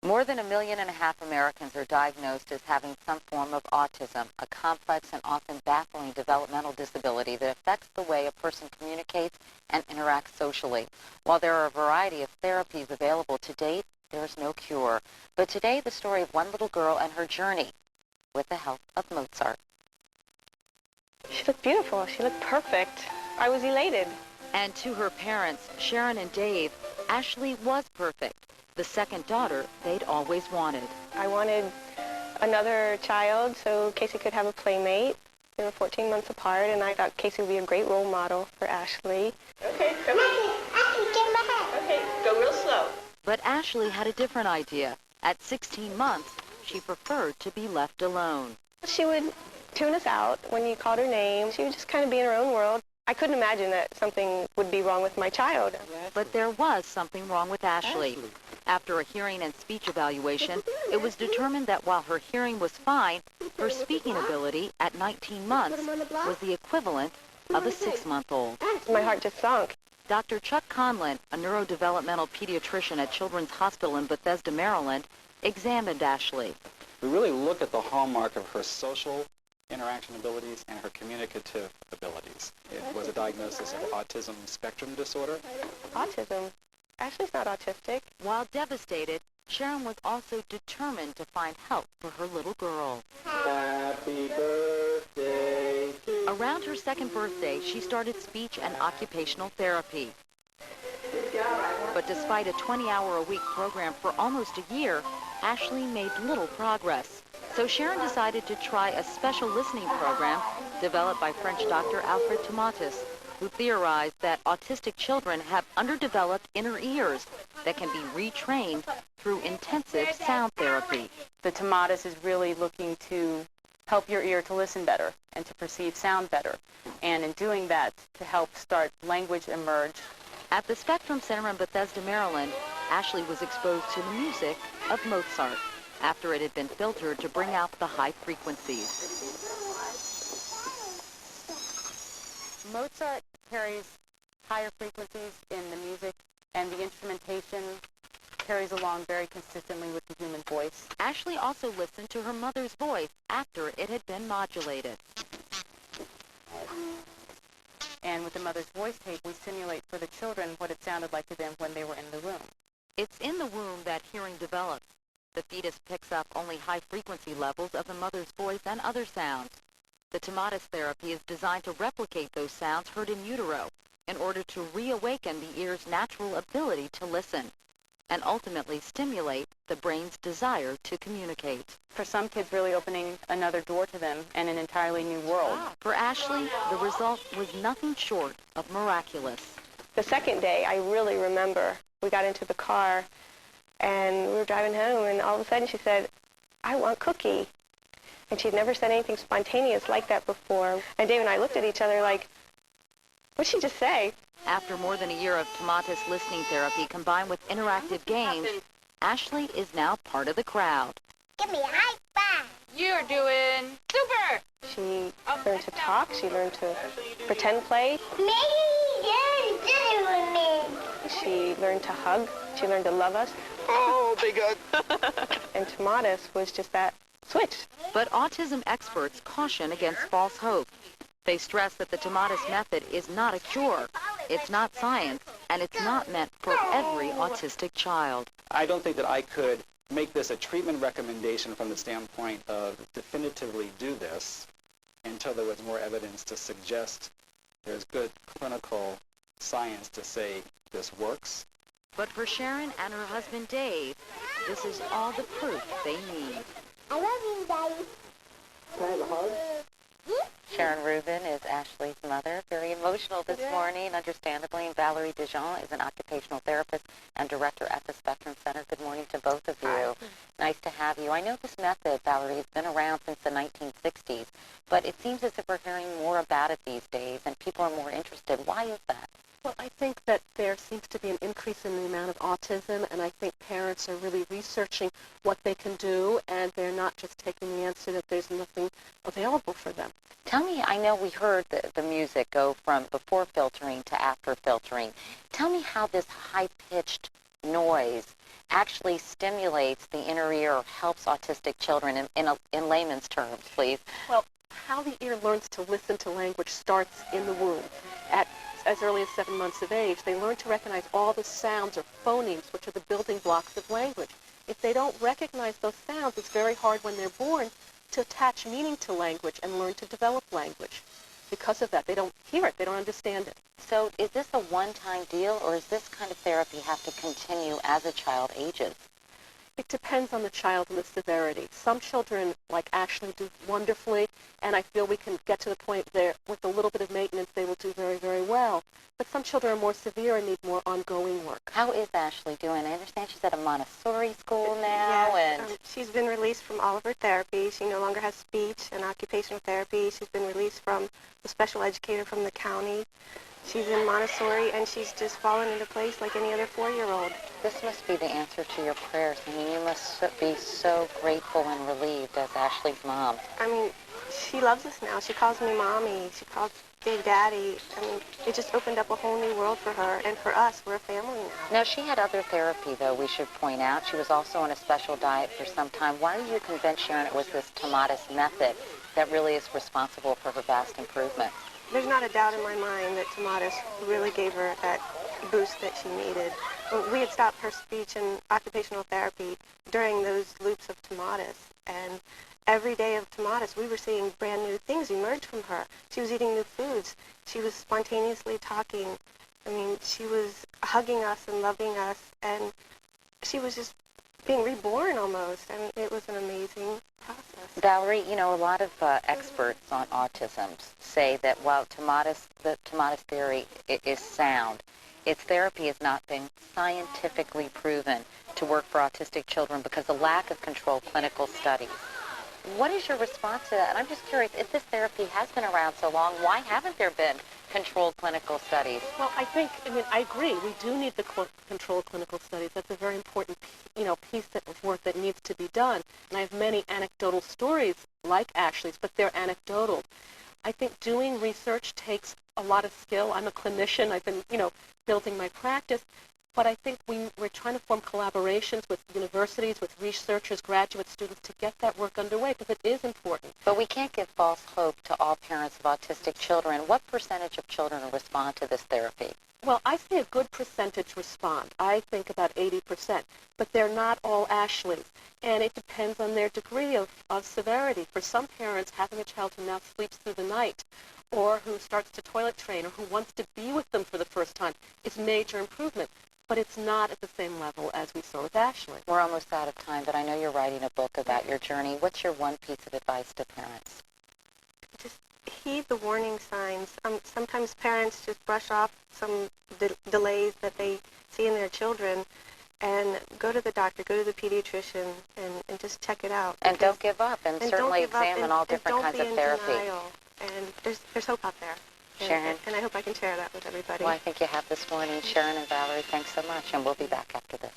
More than 1.5 million Americans are diagnosed as having some form of autism, a complex and often baffling developmental disability that affects the way a person communicates and interacts socially. While there are a variety of therapies available to date, there is no cure. But today, the story of one little girl and her journey with the help of Mozart. She looked beautiful. She looked perfect. I was elated. And to her parents, Sharon and Dave, Ashley was perfect, the second daughter they'd always wanted. I wanted another child so Casey could have a playmate. They were 14 months apart, and I thought Casey would be a great role model for Ashley. Okay, come on. Okay, go real slow. But Ashley had a different idea. At 16 months, she preferred to be left alone. She would tune us out when you called her name. She would just kind of be in her own world. I couldn't imagine that something would be wrong with my child. But there was something wrong with Ashley. After a hearing and speech evaluation, it was determined that while her hearing was fine, her speaking ability at 19 months was the equivalent of a 6-month-old. My heart just sunk. Dr. Chuck Conlon, a neurodevelopmental pediatrician at Children's Hospital in Bethesda, Maryland, examined Ashley. We really look at the hallmark of her social interaction abilities and her communicative abilities. It was a diagnosis of autism spectrum disorder. Autism? Ashley's not autistic. While devastated, Sharon was also determined to find help for her little girl. Happy birthday to Around her second birthday, she started speech and occupational therapy. But despite a 20-hour-a-week program for almost a year, Ashley made little progress. So Sharon decided to try a special listening program developed by French doctor Alfred Tomatis, who theorized that autistic children have underdeveloped inner ears that can be retrained through intensive sound therapy. The Tomatis is really looking to help your ear to listen better and to perceive sound better, and in doing that, to help start language emerge. At the Spectrum Center in Bethesda, Maryland, Ashley was exposed to the music of Mozart after it had been filtered to bring out the high frequencies. Mozart carries higher frequencies in the music, and the instrumentation carries along very consistently with the human voice. Ashley also listened to her mother's voice after it had been modulated. And with the mother's voice tape, we simulate for the children what it sounded like to them when they were in the womb. It's in the womb that hearing develops. The fetus picks up only high-frequency levels of the mother's voice and other sounds. The Tomatis therapy is designed to replicate those sounds heard in utero in order to reawaken the ear's natural ability to listen and ultimately stimulate the brain's desire to communicate. For some kids, really opening another door to them and an entirely new world. For Ashley, the result was nothing short of miraculous. The second day, I really remember, we got into the car and we were driving home, and all of a sudden she said, "I want cookie." And she'd never said anything spontaneous like that before. And Dave and I looked at each other like, what'd she just say? After more than a year of Tomatis listening therapy combined with interactive games, Ashley is now part of the crowd. Give me a high five. You're doing super. She learned to talk. She learned to pretend play. Maybe you're doing me. She learned to hug. She learned to love us. Oh, big hug. And Tomatis was just that switch. But autism experts caution against false hope. They stress that the Tomatis method is not a cure, it's not science, and it's not meant for every autistic child. I don't think that I could make this a treatment recommendation from the standpoint of definitively do this until there was more evidence to suggest there's good clinical science to say this works. But for Sharon and her husband Dave, this is all the proof they need. I love you, Daddy. Can I have a hug? Sharon Ruben is Ashley's mother. Very emotional this morning, understandably. And Valerie Dejean is an occupational therapist and director at the Spectrum Center. Good morning to both of you. Hi. Nice to have you. I know this method, Valerie, has been around since the 1960s, but it seems as if we're hearing more about it these days, and people are more interested. Why is that? Well, I think that there seems to be an increase in the amount of autism, and I think parents are really researching what they can do, and they're not just taking the answer that there's nothing available for them. Tell me, I know we heard the music go from before filtering to after filtering. Tell me how this high-pitched noise actually stimulates the inner ear or helps autistic children in layman's terms, please? Well, how the ear learns to listen to language starts in the womb. At as early as 7 months of age, they learn to recognize all the sounds or phonemes, which are the building blocks of language. If they don't recognize those sounds, it's very hard when they're born to attach meaning to language and learn to develop language. Because of that, they don't hear it, they don't understand it. So is this a one-time deal, or does this kind of therapy have to continue as a child ages? It depends on the child and the severity. Some children, like Ashley, do wonderfully, and I feel we can get to the point there with a little bit of maintenance they will do very, very well. But some children are more severe and need more ongoing work. How is Ashley doing? I understand she's at a Montessori school now. Yes, and she's been released from all of her therapy. She no longer has speech and occupational therapy. She's been released from the special educator from the county. She's in Montessori, and she's just fallen into place like any other 4-year-old. This must be the answer to your prayers. I mean, you must be so grateful and relieved as Ashley's mom. I mean, she loves us now. She calls me Mommy. She calls Big Daddy. I mean, it just opened up a whole new world for her, and for us, we're a family now. Now, she had other therapy, though, we should point out. She was also on a special diet for some time. Why are you convinced, Sharon, it was this Tomatis method that really is responsible for her vast improvement? There's not a doubt in my mind that Tomatis really gave her that boost that she needed. We had stopped her speech and occupational therapy during those loops of Tomatis, and every day of Tomatis, we were seeing brand new things emerge from her. She was eating new foods. She was spontaneously talking. I mean, she was hugging us and loving us, and she was just being reborn almost. I mean, it was an amazing process. Valerie, you know, a lot of experts on autism say that while the Tomatis theory is sound, its therapy has not been scientifically proven to work for autistic children because of the lack of controlled clinical studies. What is your response to that? And I'm just curious, if this therapy has been around so long, why haven't there been controlled clinical studies? Well, I agree. We do need the controlled clinical studies. That's a very important, piece of work that needs to be done. And I have many anecdotal stories like Ashley's, but they're anecdotal. I think doing research takes a lot of skill. I'm a clinician. I've been, building my practice. But I think we're trying to form collaborations with universities, with researchers, graduate students to get that work underway because it is important. But we can't give false hope to all parents of autistic children. What percentage of children respond to this therapy? Well, I say a good percentage respond. I think about 80%. But they're not all Ashleys. And it depends on their degree of severity. For some parents, having a child who now sleeps through the night or who starts to toilet train or who wants to be with them for the first time is major improvement. But it's not at the same level as we saw with Ashley. We're almost out of time, but I know you're writing a book about your journey. What's your one piece of advice to parents? Just heed the warning signs. Sometimes parents just brush off some delays that they see in their children and go to the doctor, go to the pediatrician, and just check it out. And don't give up, and certainly examine all different kinds of therapy. Denial. And there's hope out there. Sharon. And I hope I can share that with everybody. Well, I think you have this morning. Sharon and Valerie, thanks so much, and we'll be back after this.